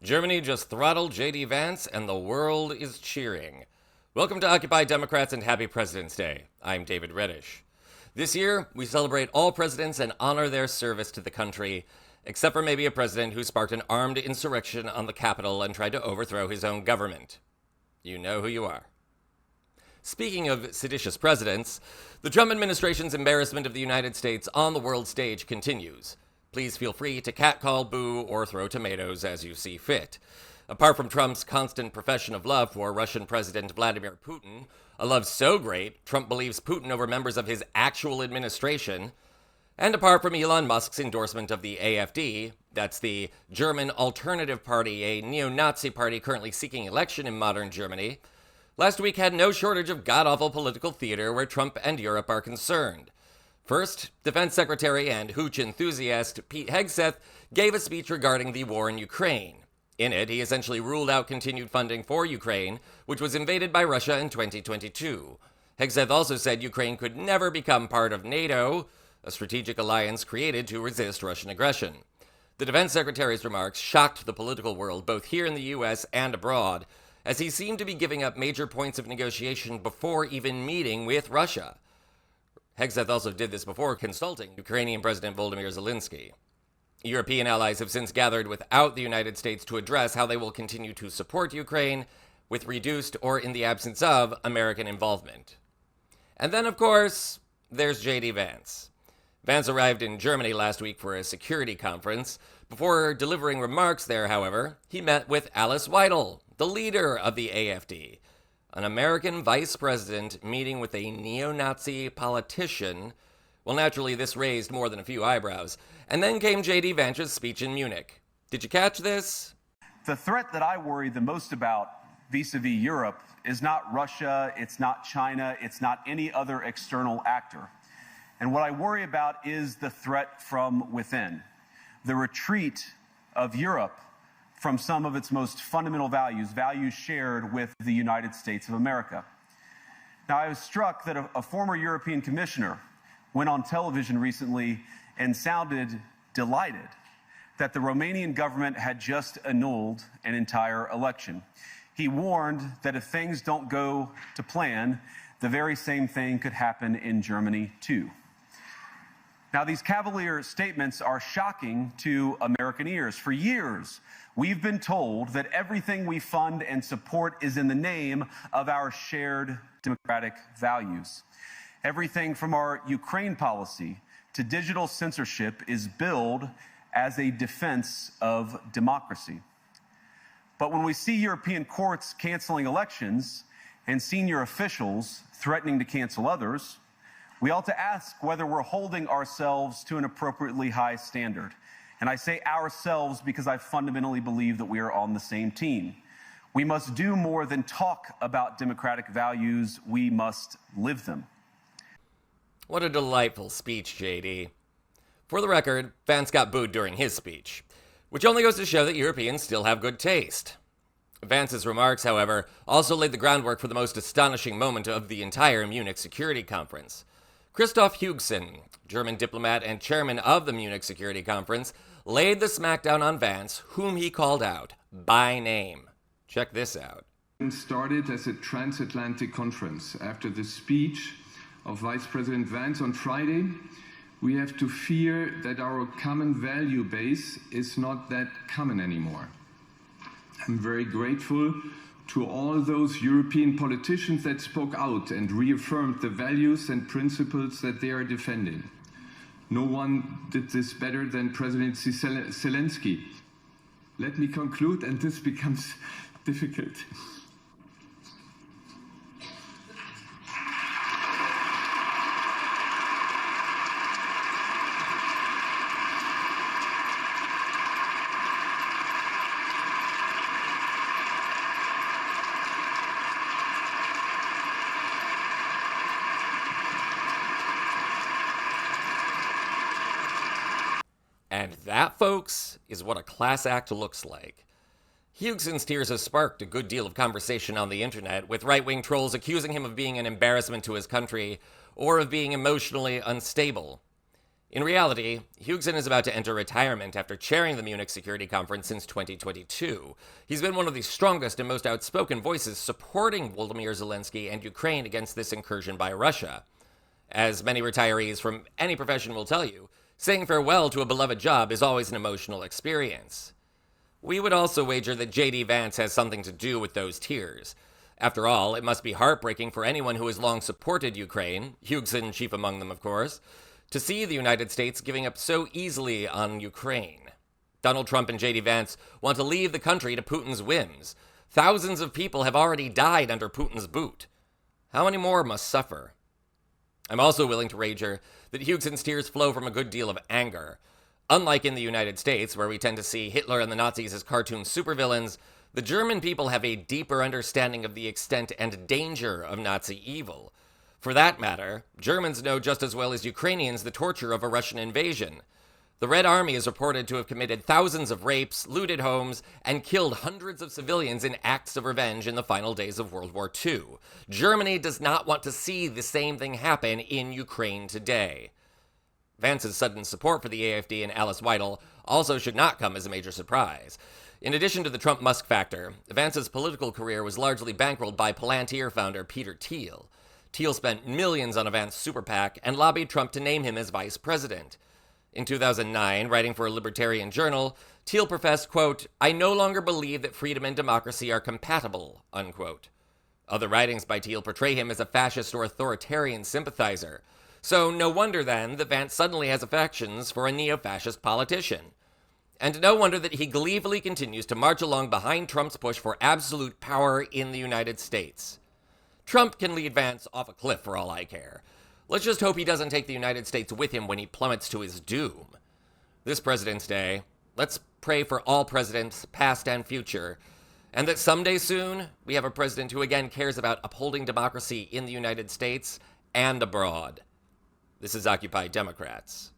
Germany just throttled J.D. Vance, and the world is cheering. Welcome to Occupy Democrats and Happy President's Day. I'm David Reddish. This year, we celebrate all presidents and honor their service to the country, except for maybe a president who sparked an armed insurrection on the Capitol and tried to overthrow his own government. You know who you are. Speaking of seditious presidents, the Trump administration's embarrassment of the United States on the world stage continues. Please feel free to catcall, boo, or throw tomatoes as you see fit. Apart from Trump's constant profession of love for Russian President Vladimir Putin, a love so great, Trump believes Putin over members of his actual administration, and apart from Elon Musk's endorsement of the AfD, that's the German Alternative Party, a neo-Nazi party currently seeking election in modern Germany, last week had no shortage of god-awful political theater where Trump and Europe are concerned. First, Defense Secretary and hooch enthusiast Pete Hegseth gave a speech regarding the war in Ukraine. In it, he essentially ruled out continued funding for Ukraine, which was invaded by Russia in 2022. Hegseth also said Ukraine could never become part of NATO, a strategic alliance created to resist Russian aggression. The Defense Secretary's remarks shocked the political world, both here in the U.S. and abroad, as he seemed to be giving up major points of negotiation before even meeting with Russia. Hegseth also did this before consulting Ukrainian President Volodymyr Zelensky. European allies have since gathered without the United States to address how they will continue to support Ukraine with reduced or in the absence of American involvement. And then, of course, there's J.D. Vance. Vance arrived in Germany last week for a security conference. Before delivering remarks there, however, he met with Alice Weidel, the leader of the AfD. An American vice president meeting with a neo-Nazi politician. Well, naturally, this raised more than a few eyebrows. And then came J.D. Vance's speech in Munich. Did you catch this? The threat that I worry the most about vis-a-vis Europe is not Russia, it's not China, it's not any other external actor. And what I worry about is the threat from within. The retreat of Europe from some of its most fundamental values, values shared with the United States of America. Now, I was struck that a former European commissioner went on television recently and sounded delighted that the Romanian government had just annulled an entire election. He warned that if things don't go to plan, the very same thing could happen in Germany too. Now, these cavalier statements are shocking to American ears. For years, we've been told that everything we fund and support is in the name of our shared democratic values. Everything from our Ukraine policy to digital censorship is billed as a defense of democracy. But when we see European courts canceling elections and senior officials threatening to cancel others, we ought to ask whether we're holding ourselves to an appropriately high standard. And I say ourselves because I fundamentally believe that we are on the same team. We must do more than talk about democratic values, we must live them. What a delightful speech, JD. For the record, Vance got booed during his speech, which only goes to show that Europeans still have good taste. Vance's remarks, however, also laid the groundwork for the most astonishing moment of the entire Munich Security Conference. Christoph Hugsen, German diplomat and chairman of the Munich Security Conference, laid the smackdown on Vance, whom he called out by name. Check this out. It started as a transatlantic conference. After the speech of Vice President Vance on Friday, we have to fear that our common value base is not that common anymore. I'm very grateful to all those European politicians that spoke out and reaffirmed the values and principles that they are defending. No one did this better than President Zelensky. Let me conclude, and this becomes difficult. And that, folks, is what a class act looks like. Hugsen's tears have sparked a good deal of conversation on the internet, with right-wing trolls accusing him of being an embarrassment to his country or of being emotionally unstable. In reality, Hughson is about to enter retirement after chairing the Munich Security Conference since 2022. He's been one of the strongest and most outspoken voices supporting Volodymyr Zelensky and Ukraine against this incursion by Russia. As many retirees from any profession will tell you, saying farewell to a beloved job is always an emotional experience. We would also wager that J.D. Vance has something to do with those tears. After all, it must be heartbreaking for anyone who has long supported Ukraine, Hughson chief among them, of course, to see the United States giving up so easily on Ukraine. Donald Trump and J.D. Vance want to leave the country to Putin's whims. Thousands of people have already died under Putin's boot. How many more must suffer? I'm also willing to wager that Hughson's tears flow from a good deal of anger. Unlike in the United States, where we tend to see Hitler and the Nazis as cartoon supervillains, the German people have a deeper understanding of the extent and danger of Nazi evil. For that matter, Germans know just as well as Ukrainians the torture of a Russian invasion. The Red Army is reported to have committed thousands of rapes, looted homes, and killed hundreds of civilians in acts of revenge in the final days of World War II. Germany does not want to see the same thing happen in Ukraine today. Vance's sudden support for the AfD and Alice Weidel also should not come as a major surprise. In addition to the Trump-Musk factor, Vance's political career was largely bankrolled by Palantir founder Peter Thiel. Thiel spent millions on a Vance super PAC and lobbied Trump to name him as vice president. In 2009, writing for a libertarian journal, Thiel professed, quote, "I no longer believe that freedom and democracy are compatible," unquote. Other writings by Thiel portray him as a fascist or authoritarian sympathizer. So no wonder then that Vance suddenly has affections for a neo-fascist politician. And no wonder that he gleefully continues to march along behind Trump's push for absolute power in the United States. Trump can lead Vance off a cliff for all I care. Let's just hope he doesn't take the United States with him when he plummets to his doom. This President's Day, let's pray for all presidents, past and future, and that someday soon we have a president who again cares about upholding democracy in the United States and abroad. This is Occupy Democrats.